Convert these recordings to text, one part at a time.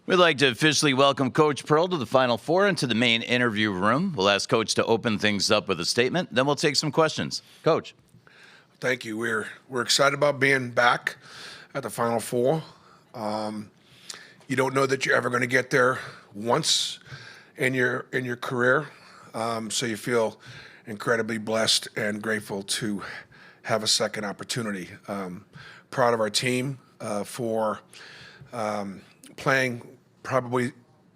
We'd like to officially welcome Coach Pearl to the Final Four and to the main interview room. We'll ask Coach to open things up with a statement, then we'll take some questions. Coach. Thank you. We're excited about being back at the Final Four. You don't know that you're ever going to get there once in your career, so you feel incredibly blessed and grateful to have a second opportunity. Proud of our team for playing probably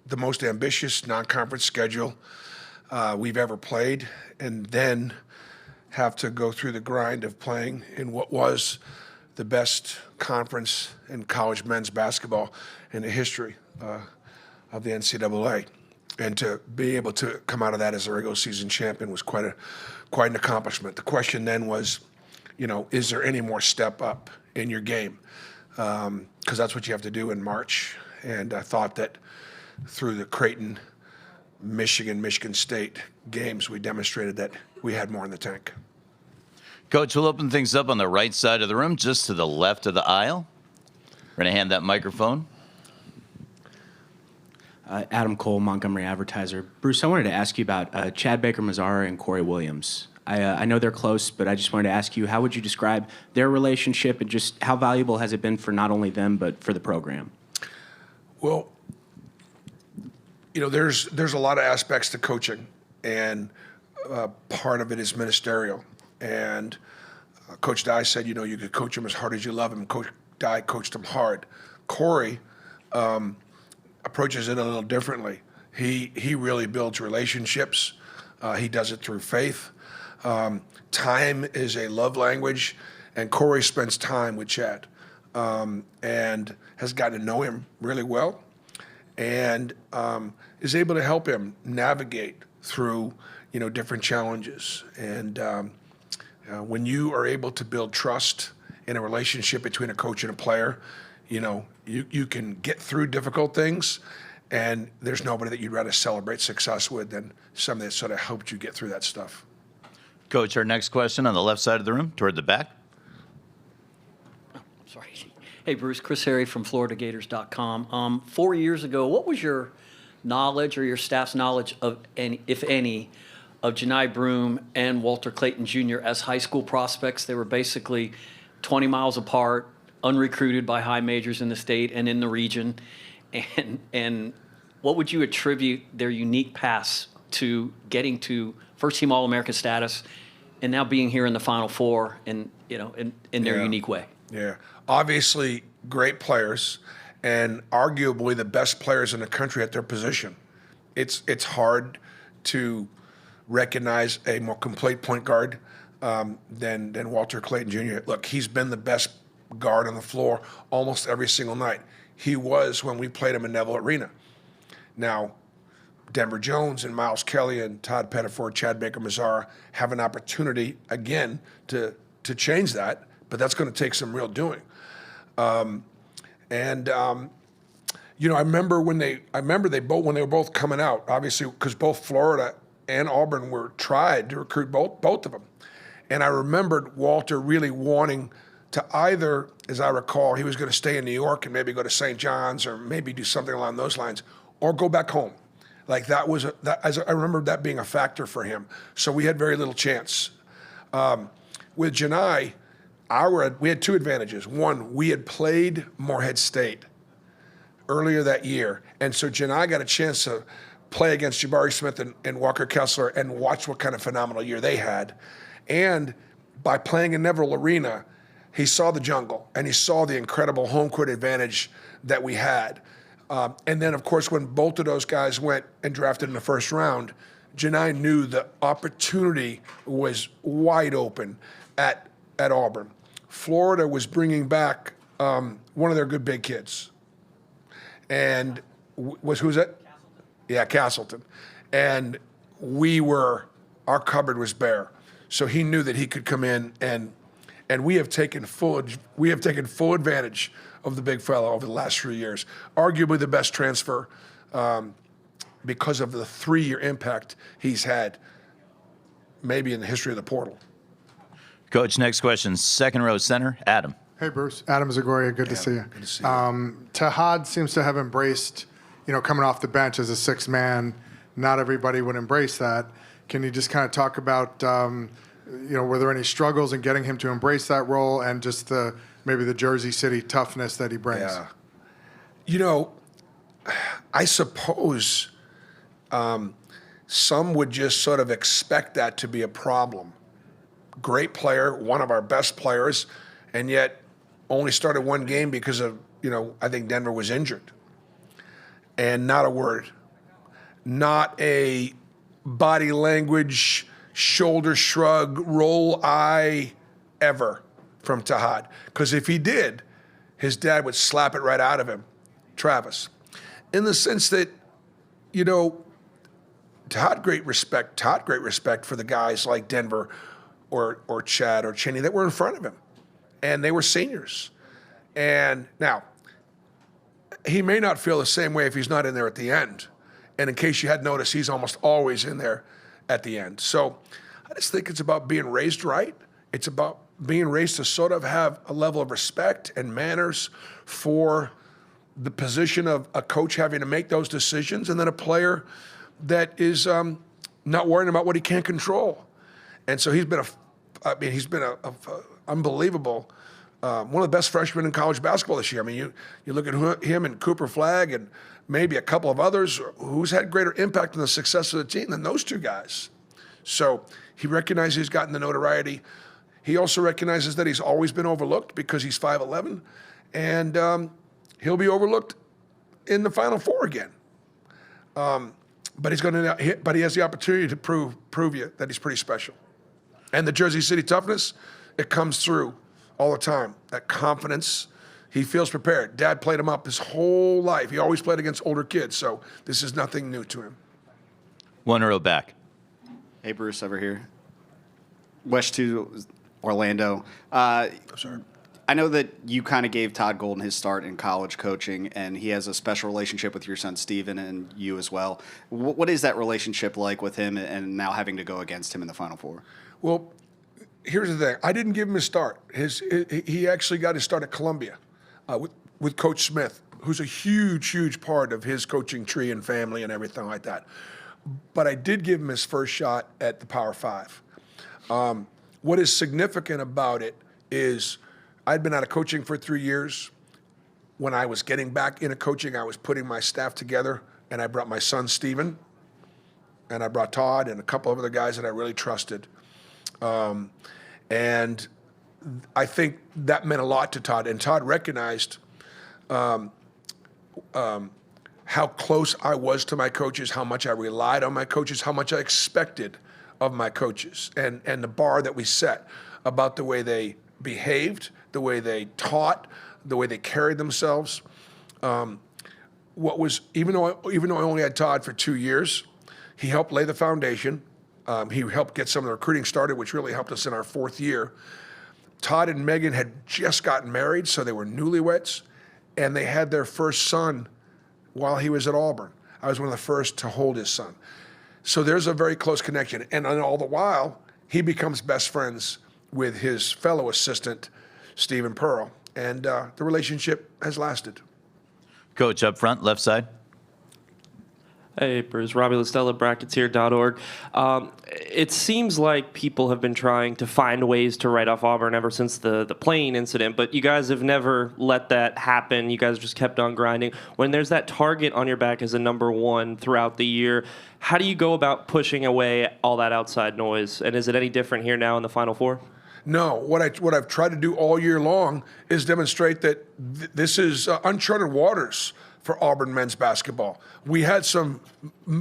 the most ambitious non-conference schedule we've ever played, and then have to go through the grind of playing in what was the best conference in college men's basketball in the history of the NCAA. And to be able to come out of that as a regular season champion was quite an accomplishment. The question then was, is there any more step up in your game? Because that's what you have to do in March. And I thought that through the Creighton, Michigan State games, we demonstrated that we had more in the tank. Coach, we'll open things up on the right side of the room, just to the left of the aisle. We're going to hand that microphone. Adam Cole, Montgomery Advertiser. Bruce, I wanted to ask you about Chad Baker-Mazara and Corey Williams. I know they're close, but I just wanted to ask you, how would you describe their relationship and just how valuable has it been for not only them, but for the program? Well, there's a lot of aspects to coaching, and part of it is ministerial. And Coach Dye said, you could coach him as hard as you love him. Coach Dye coached him hard. Corey approaches it a little differently. He really builds relationships. He does it through faith. Time is a love language, and Corey spends time with Chad and has gotten to know him really well, and is able to help him navigate through different challenges. And when you are able to build trust in a relationship between a coach and a player, you can get through difficult things, and there's nobody that you'd rather celebrate success with than somebody that sort of helped you get through that stuff. Coach, our next question on the left side of the room, toward the back. Sorry. Hey, Bruce, Chris Harry from FloridaGators.com. 4 years ago, what was your knowledge or your staff's knowledge of, if any, of Janai Broom and Walter Clayton Jr. as high school prospects? They were basically 20 miles apart, unrecruited by high majors in the state and in the region. And what would you attribute their unique paths to getting to first-team All-American status and now being here in the Final Four in their unique way? Yeah. Obviously, great players, and arguably the best players in the country at their position. It's hard to recognize a more complete point guard than Walter Clayton Jr. Look, he's been the best guard on the floor almost every single night. He was when we played him in Neville Arena. Now, Denver Jones and Miles Kelly and Todd Pettiford, Chad Baker-Mazara have an opportunity again to change that, but that's going to take some real doing. I remember when they were both coming out, obviously, because both Florida and Auburn were tried to recruit both of them. And I remembered Walter really wanting to either, as I recall, he was going to stay in New York and maybe go to St. John's or maybe do something along those lines, or go back home. Like I remember that being a factor for him. So we had very little chance. With Janai, we had two advantages. One, we had played Morehead State earlier that year, and so Janai got a chance to play against Jabari Smith and Walker Kessler and watch what kind of phenomenal year they had. And by playing in Neville Arena, he saw the jungle and he saw the incredible home court advantage that we had. And then, of course, when both of those guys went and drafted in the first round, Janai knew the opportunity was wide open at Auburn. Florida was bringing back one of their good big kids. And who's that? Yeah, Castleton. And our cupboard was bare. So he knew that he could come in, and we have taken full advantage of the big fella over the last 3 years. Arguably the best transfer because of the 3-year impact he's had, maybe in the history of the portal. Coach, next question, second row center, Adam. Hey, Bruce. Adam Zagoria, good to see you. Good to see you. Tahad seems to have embraced coming off the bench as a sixth man, not everybody would embrace that. Can you just kind of talk about, were there any struggles in getting him to embrace that role and just maybe the Jersey City toughness that he brings? Yeah. I suppose some would just sort of expect that to be a problem. Great player, one of our best players, and yet only started one game because of, I think Denver was injured. And not a word. Not a body language, shoulder shrug, roll eye ever from Tahad. Because if he did, his dad would slap it right out of him, Travis. In the sense that, Tahad great respect for the guys like Denver or Chad or Cheney that were in front of him. And they were seniors. And now, he may not feel the same way if he's not in there at the end. And in case you hadn't noticed, he's almost always in there at the end. So I just think it's about being raised right. It's about being raised to sort of have a level of respect and manners for the position of a coach having to make those decisions, and then a player that is not worrying about what he can't control. And so he's been a unbelievable, one of the best freshmen in college basketball this year. I mean, you look at him and Cooper Flagg and maybe a couple of others who's had greater impact on the success of the team than those two guys. So he recognizes he's gotten the notoriety. He also recognizes that he's always been overlooked because he's 5'11", and he'll be overlooked in the Final Four again. But he has the opportunity to prove you that he's pretty special. And the Jersey City toughness, it comes through all the time. That confidence, he feels prepared. Dad played him up his whole life. He always played against older kids, so this is nothing new to him. One row back. Hey, Bruce, over here. West to Orlando. I'm sorry. I know that you kind of gave Todd Golden his start in college coaching, and he has a special relationship with your son Steven and you as well. What is that relationship like with him and now having to go against him in the Final Four? Well, here's the thing. I didn't give him his start. He actually got his start at Columbia with Coach Smith, who's a huge, huge part of his coaching tree and family and everything like that. But I did give him his first shot at the Power Five. What is significant about it is I'd been out of coaching for 3 years. When I was getting back into coaching, I was putting my staff together, and I brought my son, Steven, and I brought Todd and a couple of other guys that I really trusted. And I think that meant a lot to Todd. And Todd recognized how close I was to my coaches, how much I relied on my coaches, how much I expected of my coaches, and the bar that we set about the way they behaved, the way they taught, the way they carried themselves. Even though I only had Todd for 2 years, he helped lay the foundation. He helped get some of the recruiting started, which really helped us in our 4th year. Todd and Megan had just gotten married, so they were newlyweds, and they had their first son while he was at Auburn. I was one of the first to hold his son. So there's a very close connection. And all the while, he becomes best friends with his fellow assistant, Stephen Pearl. And the relationship has lasted. Coach, up front, left side. Hey, Bruce. Robbie Listella, bracketshere.org. It seems like people have been trying to find ways to write off Auburn ever since the plane incident, but you guys have never let that happen. You guys just kept on grinding. When there's that target on your back as a number one throughout the year, how do you go about pushing away all that outside noise? And is it any different here now in the Final Four? No, what I've tried to do all year long is demonstrate that this is uncharted waters for Auburn men's basketball. We had some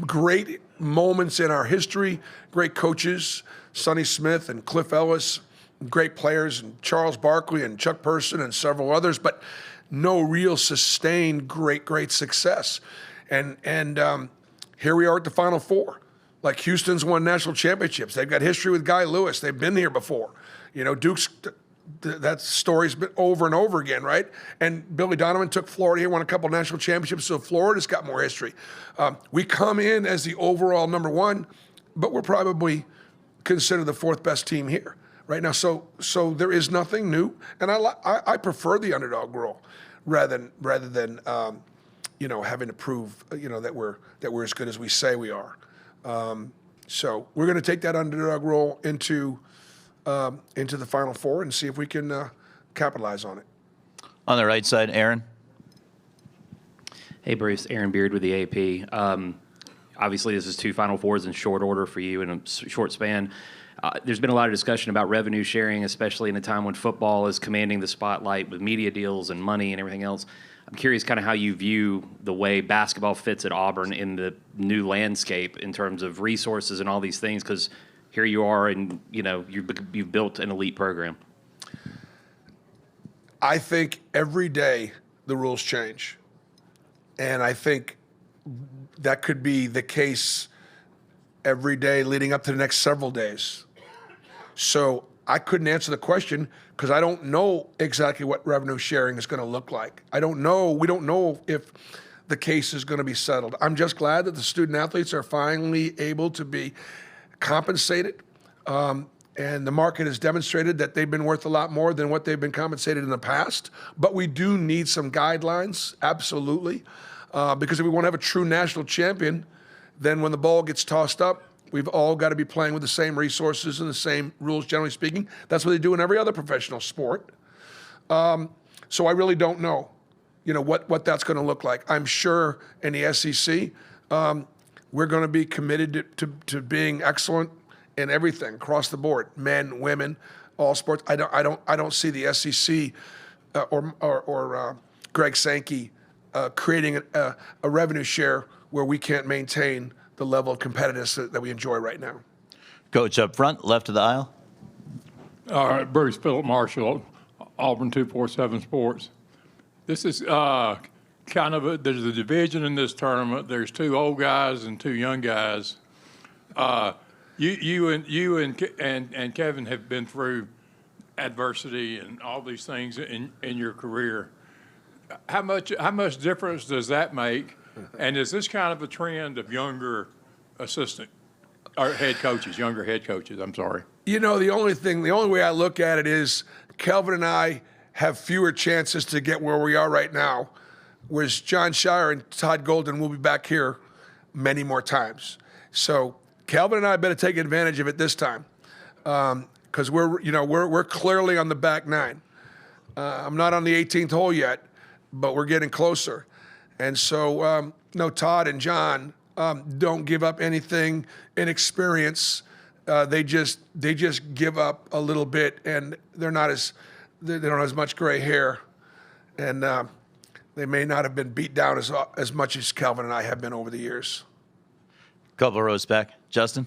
great moments in our history, great coaches, Sonny Smith and Cliff Ellis, great players, and Charles Barkley and Chuck Person and several others, but no real sustained great success. And here we are at the Final Four. Like Houston's won national championships. They've got history with Guy Lewis. They've been here before. You know, Duke's, that story's been over and over again, right? And Billy Donovan took Florida here, won a couple national championships, so Florida's got more history. We come in as the overall number one, but we're probably considered the 4th best team here right now. So there is nothing new, and I prefer the underdog role rather than having to prove, that we're as good as we say we are. So we're going to take that underdog role into the Final Four and see if we can capitalize on it. On the right side, Aaron. Hey, Bruce. Aaron Beard with the AP. Obviously, this is 2 Final Fours in short order for you in a short span. There's been a lot of discussion about revenue sharing, especially in a time when football is commanding the spotlight with media deals and money and everything else. I'm curious kind of how you view the way basketball fits at Auburn in the new landscape in terms of resources and all these things, because here you are and, you've built an elite program. I think every day the rules change. And I think that could be the case every day leading up to the next several days. So I couldn't answer the question because I don't know exactly what revenue sharing is going to look like. I don't know. We don't know if the case is going to be settled. I'm just glad that the student athletes are finally able to be compensated. And the market has demonstrated that they've been worth a lot more than what they've been compensated in the past. But we do need some guidelines, absolutely. Because if we want to have a true national champion, then when the ball gets tossed up, we've all got to be playing with the same resources and the same rules, generally speaking. That's what they do in every other professional sport. So I really don't know, what that's going to look like. I'm sure in the SEC, we're going to be committed to being excellent in everything across the board, men, women, all sports. I don't see the SEC or Greg Sankey creating a revenue share where we can't maintain the level of competitiveness that we enjoy right now. Coach up front, left of the aisle. All right, Bruce, Philip Marshall, Auburn 247 Sports. This is kind of there's a division in this tournament. There's 2 old guys and 2 young guys. You and Kevin have been through adversity and all these things in your career. How much difference does that make? And is this kind of a trend of younger younger head coaches? I'm sorry. The only way I look at it is Kelvin and I have fewer chances to get where we are right now, whereas John Shire and Todd Golden will be back here many more times. So Kelvin and I better take advantage of it this time, because we're clearly on the back 9. I'm not on the 18th hole yet, but we're getting closer. And so, Todd and John don't give up anything in experience. They just give up a little bit, and they don't have as much gray hair, and they may not have been beat down as much as Kelvin and I have been over the years. Couple of rows back, Justin.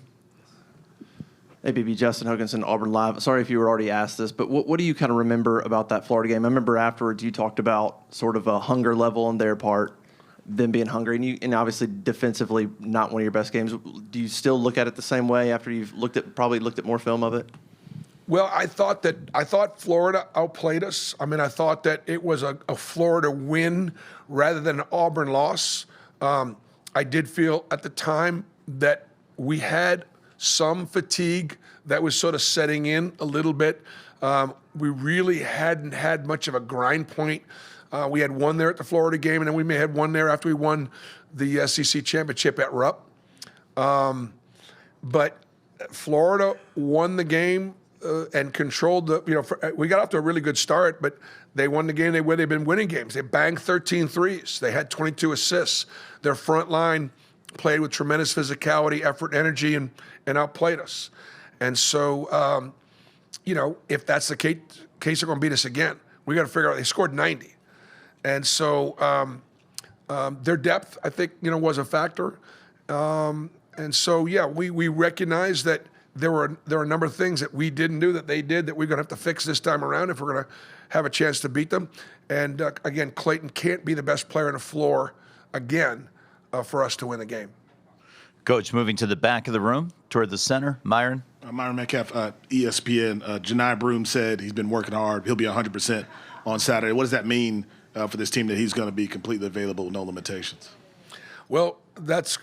Hey, BB, Justin Hoganson, Auburn Live. Sorry if you were already asked this, but what do you kind of remember about that Florida game? I remember afterwards you talked about sort of a hunger level on their part, them being hungry, and obviously defensively not one of your best games. Do you still look at it the same way after you've probably looked at more film of it? Well, I thought Florida outplayed us. I mean, I thought that it was a Florida win rather than an Auburn loss. I did feel at the time that we had some fatigue that was sort of setting in a little bit. We really hadn't had much of a grind point. We had one there at the Florida game, and then we may have one there after we won the SEC championship at Rupp. But Florida won the game and controlled we got off to a really good start, but they won the game where they've been winning games. They banged 13 threes. They had 22 assists. Their front line played with tremendous physicality, effort, energy, and outplayed us. And so, if that's the case, they're going to beat us again. We got to figure out. They scored 90, and so their depth, I think, was a factor. And so, we recognize that there were a number of things that we didn't do that they did that we're going to have to fix this time around if we're going to have a chance to beat them. And again, Clayton can't be the best player on the floor again for us to win the game. Coach, moving to the back of the room, toward the center, Myron. Myron Metcalf, ESPN. Janai Broom said he's been working hard. He'll be 100% on Saturday. What does that mean for this team that he's going to be completely available with no limitations? Well,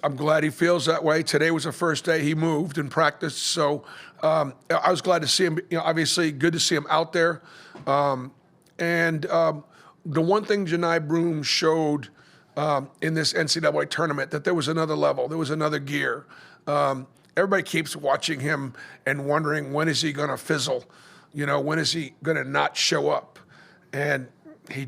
I'm glad he feels that way. Today was the first day he moved and practiced, so I was glad to see him. Obviously, good to see him out there. And the one thing Janai Broom showed in this NCAA tournament, that there was another level, there was another gear. Everybody keeps watching him and wondering, when is he going to fizzle? When is he going to not show up? And he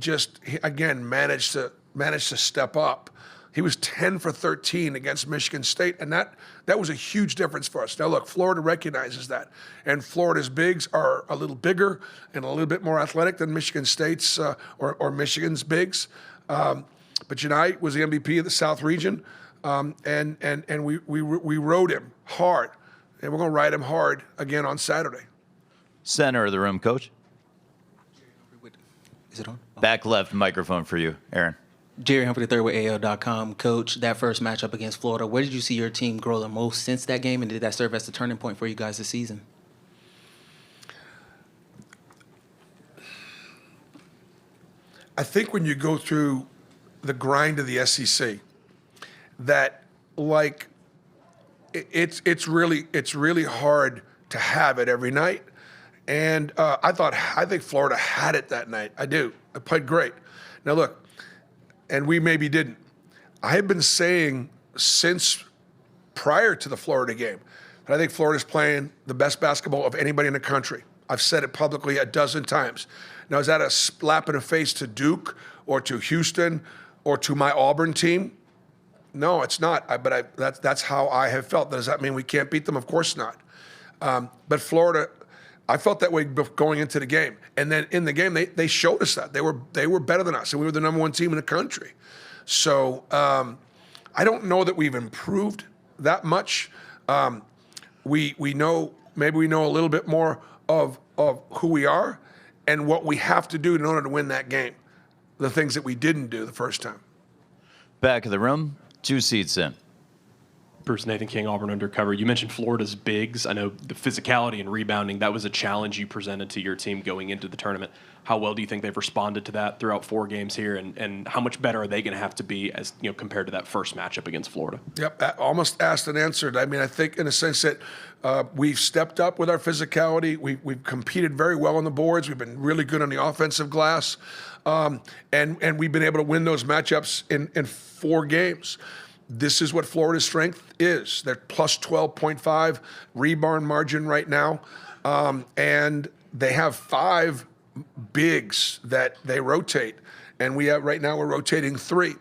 again managed to step up. He was 10 for 13 against Michigan State, and that was a huge difference for us. Now, look, Florida recognizes that, and Florida's bigs are a little bigger and a little bit more athletic than Michigan State's or Michigan's bigs. But Janai was the MVP of the South region, and we rode him hard, and we're going to ride him hard again on Saturday. Center of the room, Coach. Is it on? Back left microphone for you, Aaron. Jerry Humphrey III with AL.com. Coach, that first matchup against Florida, where did you see your team grow the most since that game, and did that serve as the turning point for you guys this season? I think when you go through the grind of the SEC, that it's really hard to have it every night. And I think Florida had it that night. I do. I played great. Now look, and we maybe didn't. I have been saying since prior to the Florida game that I think Florida's playing the best basketball of anybody in the country. I've said it publicly a dozen times. Now, is that a slap in the face to Duke or to Houston or to my Auburn team? No, it's not. That's how I have felt. Does that mean we can't beat them? Of course not. But Florida, I felt that way going into the game. And then in the game, they showed us that. They were better than us, and we were the number one team in the country. So I don't know that we've improved that much. We know, maybe we know a little bit more of who we are and what we have to do in order to win that game, the things that we didn't do the first time. Back of the room, 2 seats in. Bruce, Nathan King, Auburn Undercover. You mentioned Florida's bigs. I know the physicality and rebounding, that was a challenge you presented to your team going into the tournament. How well do you think they've responded to that throughout 4 games here, and how much better are they going to have to be as compared to that first matchup against Florida? Yep, almost asked and answered. I mean, I think in a sense that we've stepped up with our physicality. We've competed very well on the boards. We've been really good on the offensive glass, and we've been able to win those matchups in 4 games. This is what Florida's strength is. They're plus 12.5 rebound margin right now, and they have 5 bigs that they rotate, and right now we're rotating 3.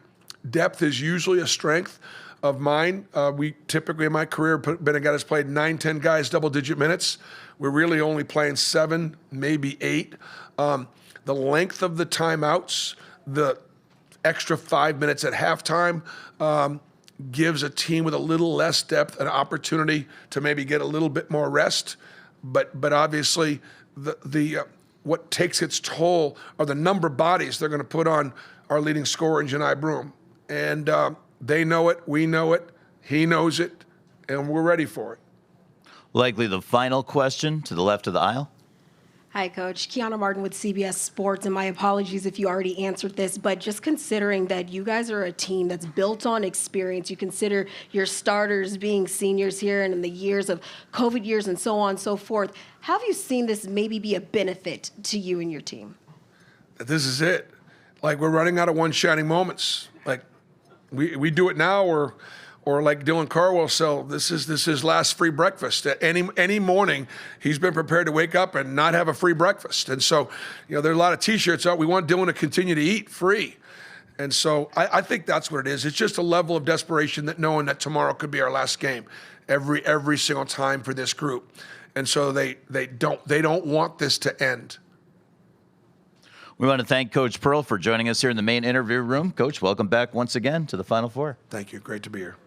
Depth is usually a strength of mine. We typically in my career been a guy that's played 9, 10 guys double-digit minutes. We're really only playing 7, maybe 8. The length of the timeouts, the extra 5 minutes at halftime, gives a team with a little less depth an opportunity to maybe get a little bit more rest. But obviously, what takes its toll are the number of bodies they're going to put on our leading scorer in Janai Broom. And they know it, we know it, he knows it, and we're ready for it. Likely the final question to the left of the aisle. Hi, Coach. Kiana Martin with CBS Sports, and my apologies if you already answered this, but just considering that you guys are a team that's built on experience, you consider your starters being seniors here and in the years of COVID years and so on and so forth, how have you seen this maybe be a benefit to you and your team? This is it. Like, we're running out of one shining moments. Like, we do it now, or like Dylan Carwell, so this is his last free breakfast. Any morning, he's been prepared to wake up and not have a free breakfast. And so, there are a lot of T-shirts out. We want Dylan to continue to eat free. And so I think that's what it is. It's just a level of desperation that knowing that tomorrow could be our last game every single time for this group. And so they don't want this to end. We want to thank Coach Pearl for joining us here in the main interview room. Coach, welcome back once again to the Final Four. Thank you. Great to be here.